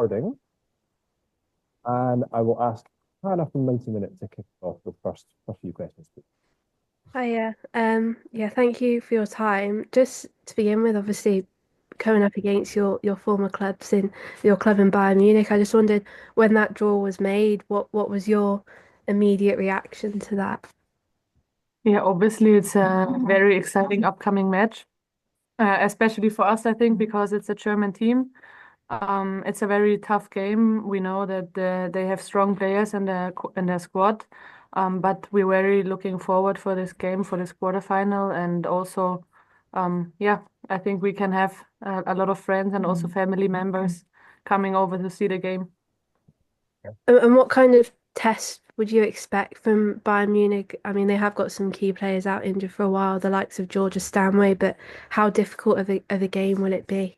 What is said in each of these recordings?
recording, and I will ask Hannah from 90 Minutes to kick off with first few questions, please. Hiya. Yeah, thank you for your time. Just to begin with, obviously coming up against your former clubs in your club in Bayern Munich, I just wondered when that draw was made, what was your immediate reaction to that? Yeah, obviously it's a very exciting upcoming match, especially for us, I think, because it's a German team. It's a very tough game. We know that they have strong players in their squad, but we're very looking forward for this game, for this quarterfinal, and also, yeah, I think we can have a lot of friends and also family members coming over to see the game. And what kind of test would you expect from Bayern Munich? I mean, they have got some key players out injured for a while, the likes of Georgia Stanway, but how difficult of a game will it be?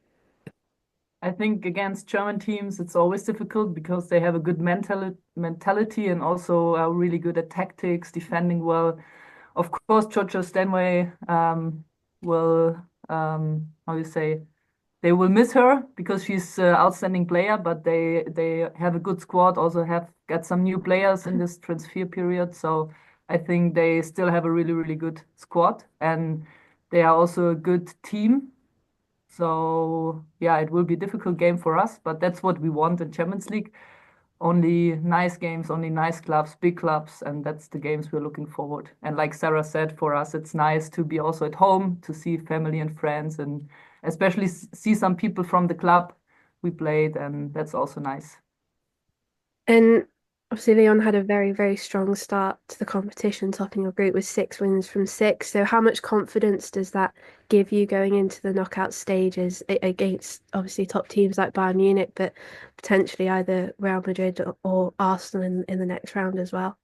I think against German teams, it's always difficult because they have a good mentality and also are really good at tactics, defending well. Of course, Georgia Stanway will, how you say, they will miss her because she's an outstanding player, but they have a good squad, also have got some new players in this transfer period. So I think they still have a really, really good squad, and they are also a good team. So yeah, it will be a difficult game for us, but that's what we want in Champions League. Only nice games, only nice clubs, big clubs, and that's the games we're looking forward. And like Sarah said, for us, it's nice to be also at home, to see family and friends, and especially see some people from the club we played, and that's also nice. And obviously, Lyon had a very, very strong start to the competition, topping your group with 6 wins from six. So, how much confidence does that give you going into the knockout stages against obviously top teams like Bayern Munich, but potentially either Real Madrid or Arsenal in the next round as well?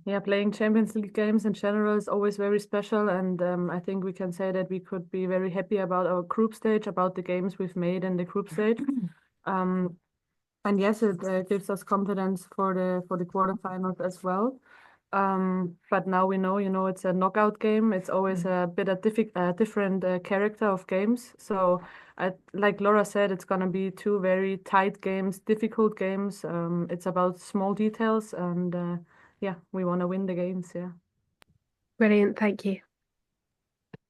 Yeah, playing Champions League games in general is always very special, and I think we can say that we could be very happy about our group stage, about the games we've made in the group stage. And yes, it gives us confidence for the quarterfinals as well. But now we know, it's a knockout game. It's always a bit of different character of games. So, like Laura said, it's gonna be two very tight games, difficult games. It's about small details, and yeah, we want to win the games. Yeah. Brilliant, thank you.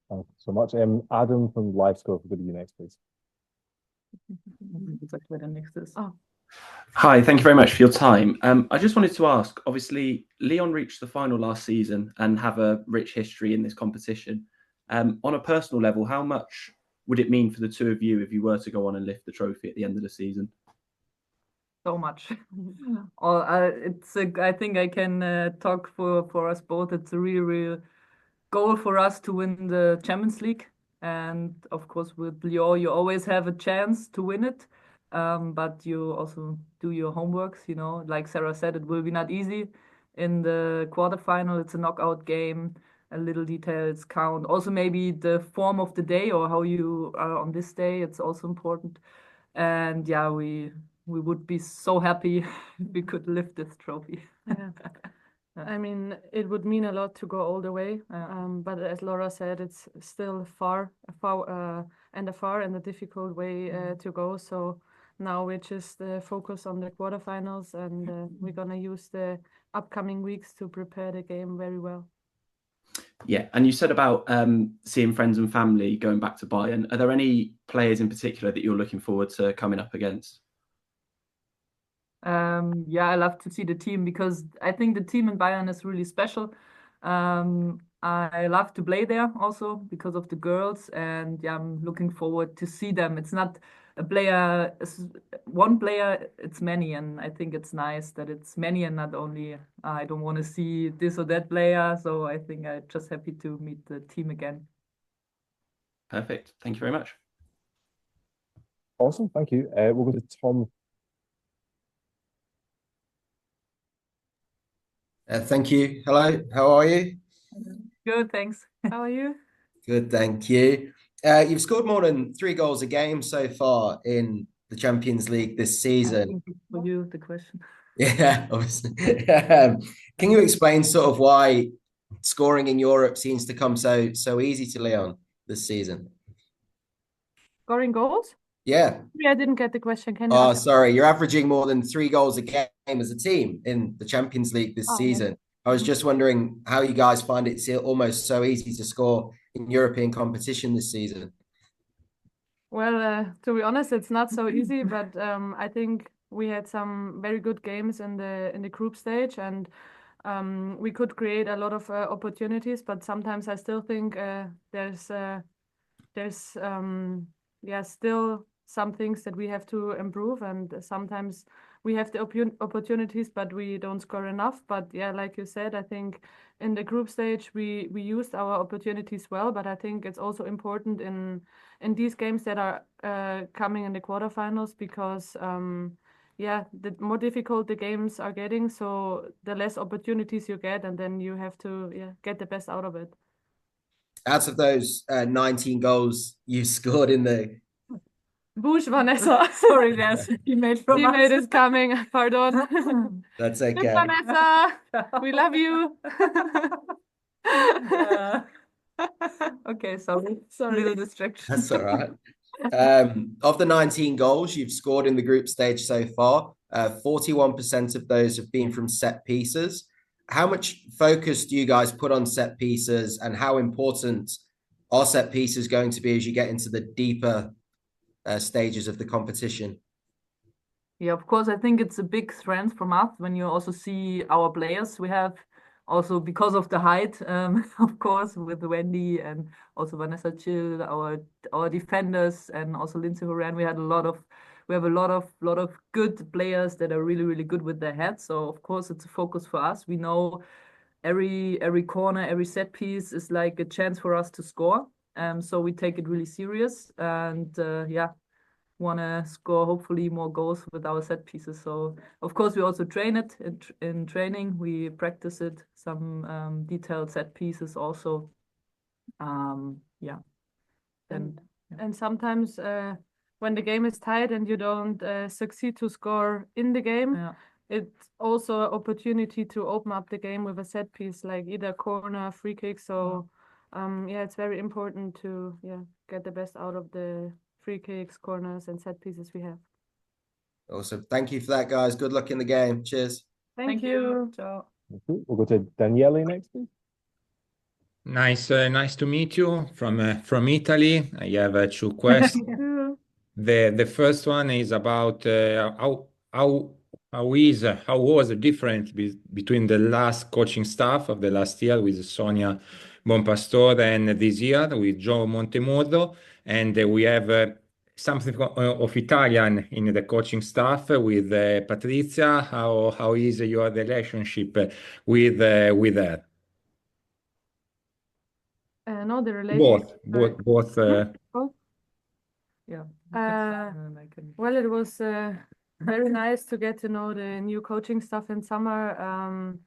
Thank you so much. Adam from Live Score, go to you next, please. Exactly, the next is. Oh. Hi, thank you very much for your time. I just wanted to ask, obviously, Lyon reached the final last season and have a rich history in this competition. On a personal level, how much would it mean for the two of you if you were to go on and lift the trophy at the end of the season? So much. I think I can talk for us both. It's a real goal for us to win the Champions League. And of course, with Lyon, you always have a chance to win it. But you also do your homeworks, like Sarah said, it will be not easy. In the quarterfinal, it's a knockout game. A little details count. Also, maybe the form of the day or how you are on this day, it's also important. And yeah, we would be so happy if we could lift this trophy. Yeah. I mean, it would mean a lot to go all the way, but as Laura said, it's still far and a difficult way to go. So now we just focus on the quarterfinals, and we're gonna use the upcoming weeks to prepare the game very well. Yeah, and you said about seeing friends and family going back to Bayern. Are there any players in particular that you're looking forward to coming up against? Yeah, I love to see the team because I think the team in Bayern is really special. I love to play there also because of the girls, and yeah, I'm looking forward to see them. It's not a player, one player, it's many, and I think it's nice that it's many and not only I don't want to see this or that player. So I think I'm just happy to meet the team again. Perfect. Thank you very much. Awesome, thank you. We'll go to Tom. Thank you. Hello, how are you? Good, thanks. How are you? Good, thank you. You've scored more than 3 goals a game so far in the Champions League this season. For you, the question. Yeah, obviously. Can you explain sort of why scoring in Europe seems to come so easy to Lyon this season? Scoring goals? Yeah. I didn't get the question. Can you Oh, ask it? sorry. You're averaging more than 3 goals a game as a team in the Champions League this Oh, season. I was just wondering how you guys find it almost so easy to score in European competition this season. Well, to be honest, it's not so easy, but I think we had some very good games in the group stage, and we could create a lot of opportunities. But sometimes I still think there's yeah, still some things that we have to improve, and sometimes we have the opportunities but we don't score enough. But yeah, like you said, I think in the group stage we used our opportunities well, but I think it's also important in these games that are coming in the quarterfinals, because yeah, the more difficult the games are getting, so the less opportunities you get, and then you have to get the best out of it. Out of those 19 goals you scored in the... Bush, Vanessa. Sorry, yes. Teammate is coming. Pardon. That's okay. Vanessa, we love you. Okay, sorry. Little distraction. That's all right. Of the 19 goals you've scored in the group stage so far, 41% of those have been from set pieces. How much focus do you guys put on set pieces, and how important are set pieces going to be as you get into the deeper stages of the competition? Yeah, of course, I think it's a big strength from us when you also see our players. We have also, because of the height, of course, with Wendy and also Vanessa Chill, our defenders, and also Lindsay Horan, we have a lot of good players that are really, really good with their heads. So of course it's a focus for us. We know every corner, every set piece is like a chance for us to score. So we take it really serious, and yeah, want to score hopefully more goals with our set pieces. So of course we also train it in training. We practice it, some detailed set pieces also. Yeah. And sometimes when the game is tight and you don't succeed to score in the game, it's also an opportunity to open up the game with a set piece, like either corner, free kick. So yeah, it's very important to get the best out of the free kicks, corners, and set pieces we have. Awesome. Thank you for that, guys. Good luck in the game. Cheers. Thank you. Ciao. We'll go to Daniele next, please. Nice to meet you from Italy. I have two questions. The first one is about how was the difference between the last coaching staff of the last year with Sonia Bonpastore and this year with Joe Montemurro, and we have something of Italian in the coaching staff with Patrizia. How is your relationship with her? No, the relationship. Both. Yeah. Well, it was very nice to get to know the new coaching staff in summer.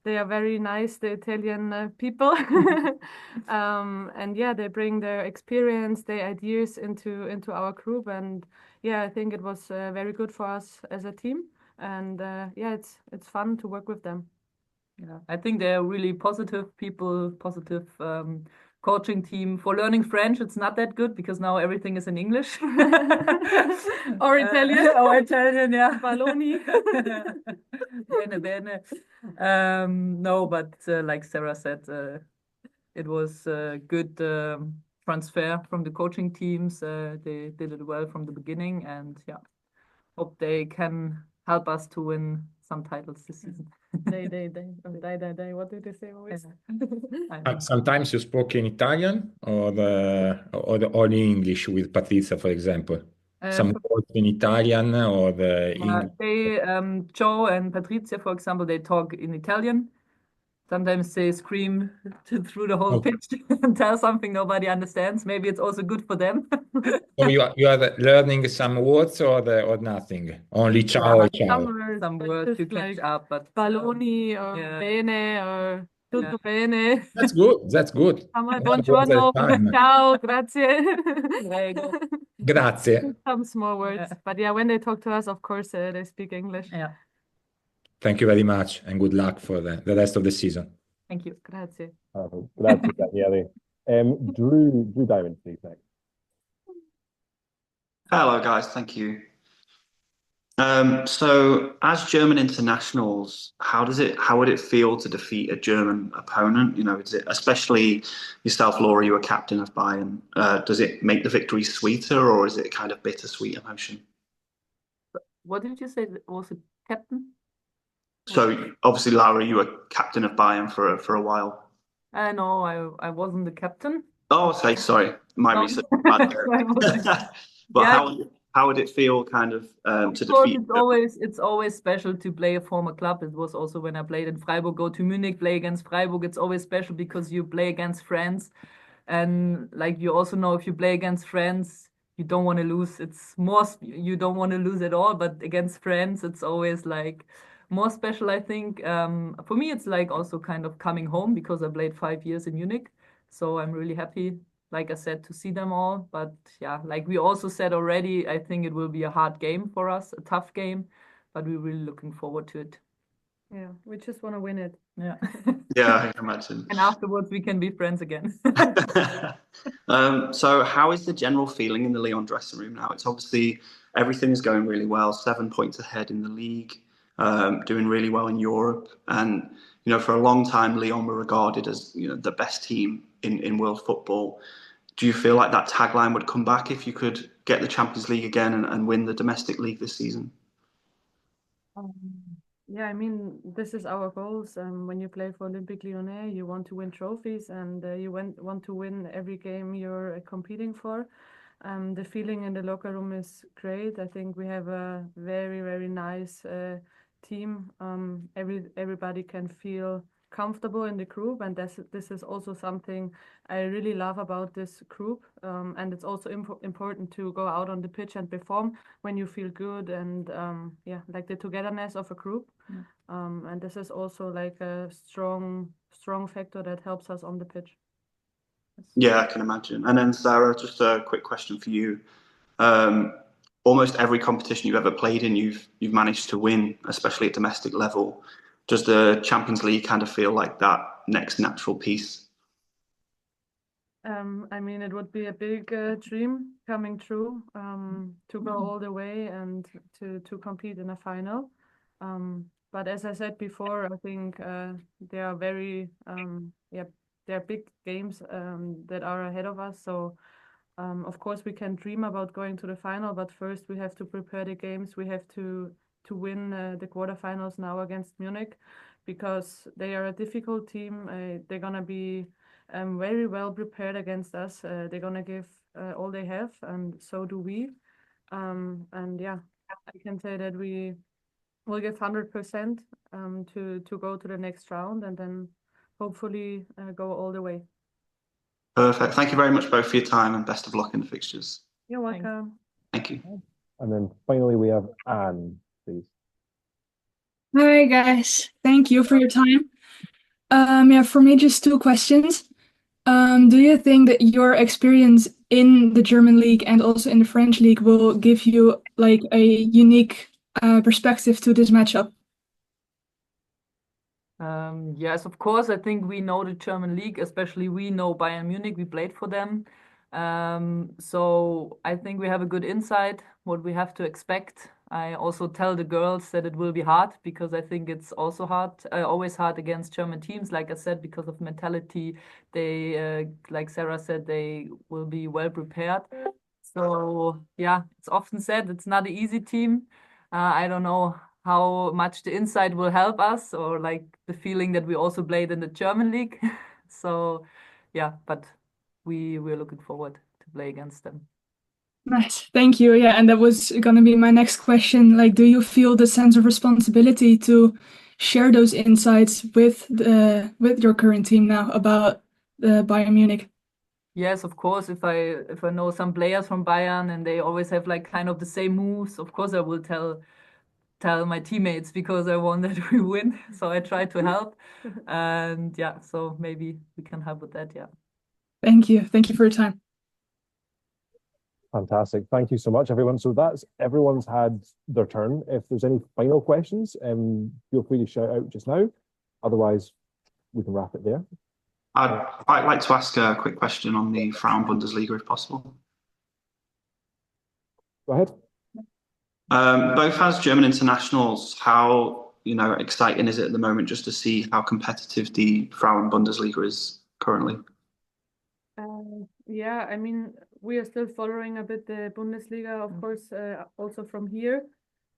They are very nice, the Italian people. And yeah, they bring their experience, their ideas into our group. And yeah, I think it was very good for us as a team. And yeah, it's fun to work with them. Yeah, I think they're really positive people, positive coaching team. For learning French, it's not that good because now everything is in English. Or Italian. Or Italian, yeah. Balloni. Bene, bene. No, but like Sarah said, it was a good transfer from the coaching teams. They did it well from the beginning, and yeah, hope they can help us to win some titles this season. They. What did they say always? Sometimes you spoke in Italian or in English with Patrizia, for example. Some words in Italian or English. They, Joe and Patrizia, for example, they talk in Italian. Sometimes they scream through the whole pitch and tell something nobody understands. Maybe it's also good for them. So you are learning some words or nothing? Only ciao, ciao. Some words to catch up, but Balloni or bene or tutto bene. That's good. That's good. Buongiorno. Ciao, grazie. Grazie. Some small words. But yeah, when they talk to us, of course, they speak English. Yeah. Thank you very much, and good luck for the rest of the season. Thank you. Grazie. Grazie, Daniele. Drew Diamond, please, next. Hello, guys. Thank you. So as German internationals, how would it feel to defeat a German opponent? You know, is it, especially yourself, Laura, you were captain of Bayern. Does it make the victory sweeter, or is it kind of bittersweet emotion? What did you say? Was it captain? So obviously, Laura, you were captain of Bayern for a while. No, I wasn't the captain. Oh, okay, sorry, my No. research. Bad there. But Yeah. how would it feel, kind of to Of course, defeat? it's always special to play a former club. It was also when I played in Freiburg, go to Munich, play against Freiburg. It's always special because you play against friends, and like you also know, if you play against friends, you don't want to lose. It's more you don't want to lose at all, but against friends, it's always like more special, I think. For me, it's like also kind of coming home because I played 5 years in Munich, so I'm really happy, like I said, to see them all. But yeah, like we also said already, I think it will be a hard game for us, a tough game, but we're really looking forward to it. Yeah, we just want to win it. Yeah. Yeah, I can imagine. And afterwards, we can be friends again. So how is the general feeling in the Lyon dressing room now? It's obviously everything is going really well, 7 points ahead in the league, doing really well in Europe. And, you know, for a long time, Lyon were regarded as, you know, the best team in world football. Do you feel like that tagline would come back if you could get the Champions League again and win the domestic league this season? Yeah, I mean, this is our goals. When you play for Olympique Lyonnais, you want to win trophies, and you want to win every game you're competing for. The feeling in the locker room is great. I think we have a very, very nice team. Everybody can feel comfortable in the group, and this is also something I really love about this group. And it's also important to go out on the pitch and perform when you feel good, and yeah, like the togetherness of a group. And this is also like a strong factor that helps us on the pitch. Yeah, I can imagine. And then Sarah, just a quick question for you. Almost every competition you've ever played in, you've managed to win, especially at domestic level. Does the Champions League kind of feel like that next natural piece? I mean, it would be a big dream coming true, to go all the way and to compete in a final. But as I said before, I think there are there are big games that are ahead of us. So of course we can dream about going to the final, but first we have to prepare the games. We have to win the quarterfinals now against Munich, because they are a difficult team. They're gonna be very well prepared against us. They're gonna give all they have, and so do we. And yeah, I can say that we will give 100% to go to the next round, and then hopefully go all the way. Perfect. Thank you very much both for your time, and best of luck in the fixtures. You're welcome. Thank you. And then finally, we have Anne, please. Hi guys, thank you for your time. Yeah, for me, just two questions. Do you think that your experience in the German league and also in the French league will give you like a unique perspective to this matchup? Yes, of course. I think we know the German league, especially we know Bayern Munich. We played for them. So I think we have a good insight what we have to expect. I also tell the girls that it will be hard, because I think it's also hard, always hard against German teams. Like I said, because of mentality, they, like Sarah said, they will be well prepared. So yeah, it's often said it's not an easy team. I don't know how much the insight will help us, or like the feeling that we also played in the German league. So yeah, but we're looking forward to play against them. Nice, thank you. Yeah, and that was gonna be my next question. Like, do you feel the sense of responsibility to share those insights with your current team now about the Bayern Munich? Yes, of course. If I know some players from Bayern and they always have like kind of the same moves, of course I will tell my teammates, because I want that we win. So I try to help. And yeah, so maybe we can help with that. Yeah. Thank you. Thank you for your time. Fantastic. Thank you so much, everyone. So that's everyone's had their turn. If there's any final questions, feel free to shout out just now. Otherwise, we can wrap it there. I'd quite like to ask a quick question on the Frauen Bundesliga, if possible. Go ahead. Both as German internationals, how exciting is it at the moment just to see how competitive the Frauen Bundesliga is currently? Yeah, I mean, we are still following a bit the Bundesliga, of course, also from here.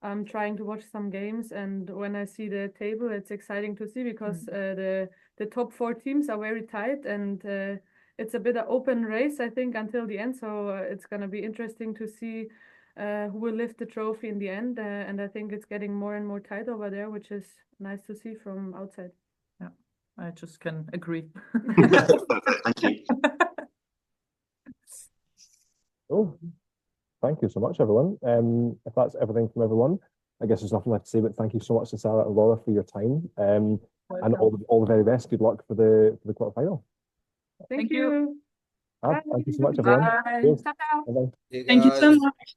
I'm trying to watch some games, and when I see the table, it's exciting to see because the top 4 teams are very tight, and it's a bit of open race, I think, until the end. So it's going to be interesting to see who will lift the trophy in the end. And I think it's getting more and more tight over there, which is nice to see from outside. Yeah, I just can agree. Thank you. Oh, thank you so much, everyone. If that's everything from everyone, I guess there's nothing left to say, but thank you so much to Sarah and Laura for your time. And all the very best. Good luck for the quarterfinal. Thank you. Thank you so much, everyone. Bye. Cheers. Ciao, ciao. Bye-bye. You Thank you so guys. much.